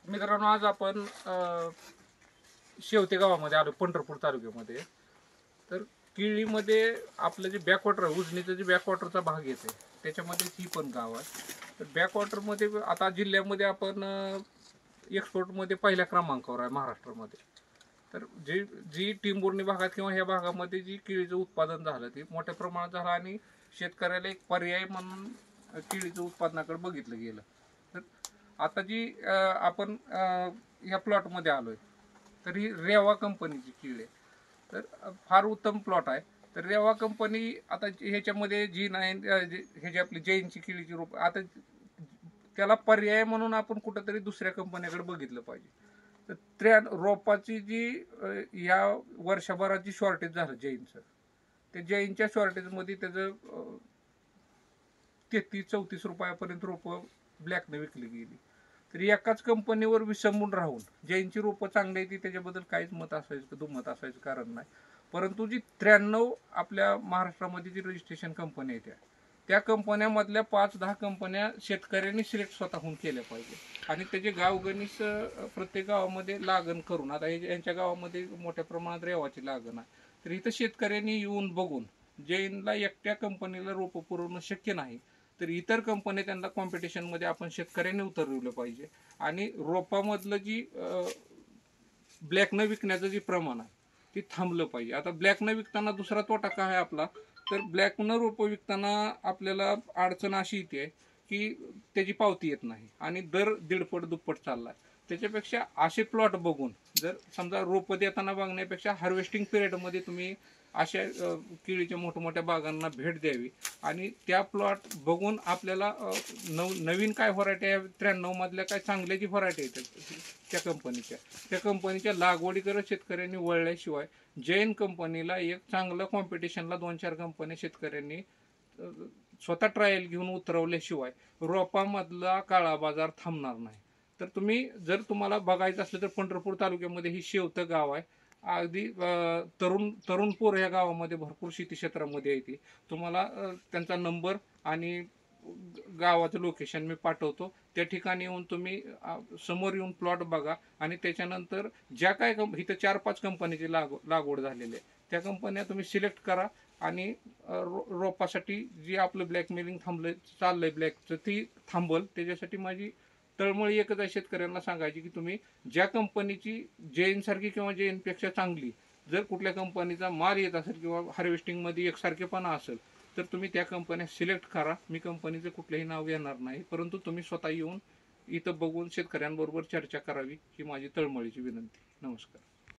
मित्रांनो, आज आपण शेवते गावामध्ये आलो, पंढरपूर तालुक्यामध्ये. तर केळीमध्ये आपलं जे बॅकवॉटर आहे, उजनीचं जे बॅकवॉटरचा भाग येते, त्याच्यामध्ये ही पण गाव आहे. तर बॅकवॉटरमध्ये आता जिल्ह्यामध्ये आपण एक्सपोर्टमध्ये पहिल्या क्रमांकावर आहे महाराष्ट्रामध्ये. तर जी टिंबुर्णी भागात किंवा ह्या भागामध्ये जी केळीचं उत्पादन झालं ते मोठ्या प्रमाणात झालं आणि शेतकऱ्याला एक पर्याय म्हणून केळीचं उत्पादनाकडे बघितलं गेलं. तर आता जी आपण ह्या प्लॉटमध्ये आलोय, तर ही रेवा कंपनीची केळी आहे. तर फार उत्तम प्लॉट आहे. तर रेवा कंपनी आता ह्याच्यामध्ये G9 हे जे आपली जैनची केळीची रोप, आता त्याला पर्याय म्हणून आपण कुठंतरी दुसऱ्या कंपन्याकडे बघितलं पाहिजे. तर रोपाची जी या वर्षभरात जी शॉर्टेज झालं जैनचं, त्या जैनच्या शॉर्टेजमध्ये त्याचं 33-34 रुपयापर्यंत रोपं ब्लॅकने विकली गेली. तर एकाच कंपनीवर विसंबून राहून जैनची रोपं चांगली आहे ती त्याच्याबद्दल काहीच मत असायचं दुमत असायचं कारण नाही. परंतु जी 93 आपल्या महाराष्ट्रामध्ये जी रजिस्ट्रेशन कंपनी आहे त्या कंपन्यामधल्या 5-10 कंपन्या शेतकऱ्यांनी सिलेक्ट स्वतःहून केल्या पाहिजे आणि त्याचे गावगणित प्रत्येक गावामध्ये लागण करून, आता यांच्या गावामध्ये मोठ्या प्रमाणात रेवाची लागण आहे, तर इथं शेतकऱ्यांनी येऊन बघून जैनला एकट्या कंपनीला रोपं पुरवणं शक्य नाही, तर इतर कंपन्या त्यांना कॉम्पिटिशनमध्ये आपण शेतकऱ्यांनी उतरवलं पाहिजे. आणि रोपामधलं जी ब्लॅक न विकण्याचं जे प्रमाण आहे ते थांबलं पाहिजे. आता ब्लॅक न विकताना दुसरा तोटा काय आहे आपला, तर ब्लॅक न रोपं विकताना आपल्याला अडचण अशी येते की त्याची पावती येत नाही आणि दर दीडपट दुप्पट चालला आहे. त्याच्यापेक्षा असे प्लॉट बघून, जर समजा रोपं देताना बघण्यापेक्षा हार्वेस्टिंग पिरियडमध्ये तुम्ही अशा केळीच्या मोठमोठ्या बागांना भेट द्यावी आणि त्या प्लॉट बघून आपल्याला नवीन काय व्हरायटी आहे 93 मधल्या काय चांगल्या जी व्हरायटी येतात त्या कंपनीच्या लागवडीकडे शेतकऱ्यांनी वळल्याशिवाय जैन कंपनीला एक चांगलं कॉम्पिटिशनला 2-4 कंपन्या शेतकऱ्यांनी स्वतः ट्रायल घेऊन उतरवल्याशिवाय रोपामधला काळा बाजार थांबणार नाही. तर तुम्हाला बघायचं असलं तर पंढरपूर तालुक्यामध्ये ही शेवतं गाव आहे. अगदी तरुण पोर या गावामध्ये भरपूर शेती क्षेत्रामध्ये येते. तुम्हाला त्यांचा नंबर आणि गावाचं लोकेशन मी पाठवतो. त्या ठिकाणी येऊन तुम्ही समोर येऊन प्लॉट बघा आणि त्याच्यानंतर ज्या काय इथं 4-5 कंपनीची लागवड झालेली आहे त्या कंपन्या तुम्ही सिलेक्ट करा आणि रोपासाठी जी आपलं ब्लॅकमेलिंग चाललंय ब्लॅकचं ती थांबल. त्याच्यासाठी माझी तळमळी एकच आहे शेतकऱ्यांना सांगायची की तुम्ही ज्या कंपनीची जैनसारखी किंवा जैनपेक्षा चांगली जर कुठल्या कंपनीचा माल येत असेल किंवा हार्वेस्टिंगमध्ये एकसारखेपणा असेल तर तुम्ही त्या कंपन्या सिलेक्ट करा. मी कंपनीचं कुठलंही नाव घेणार नाही, परंतु तुम्ही स्वतः येऊन इथं बघून शेतकऱ्यांबरोबर चर्चा करावी ही माझी तळमळीची विनंती. नमस्कार.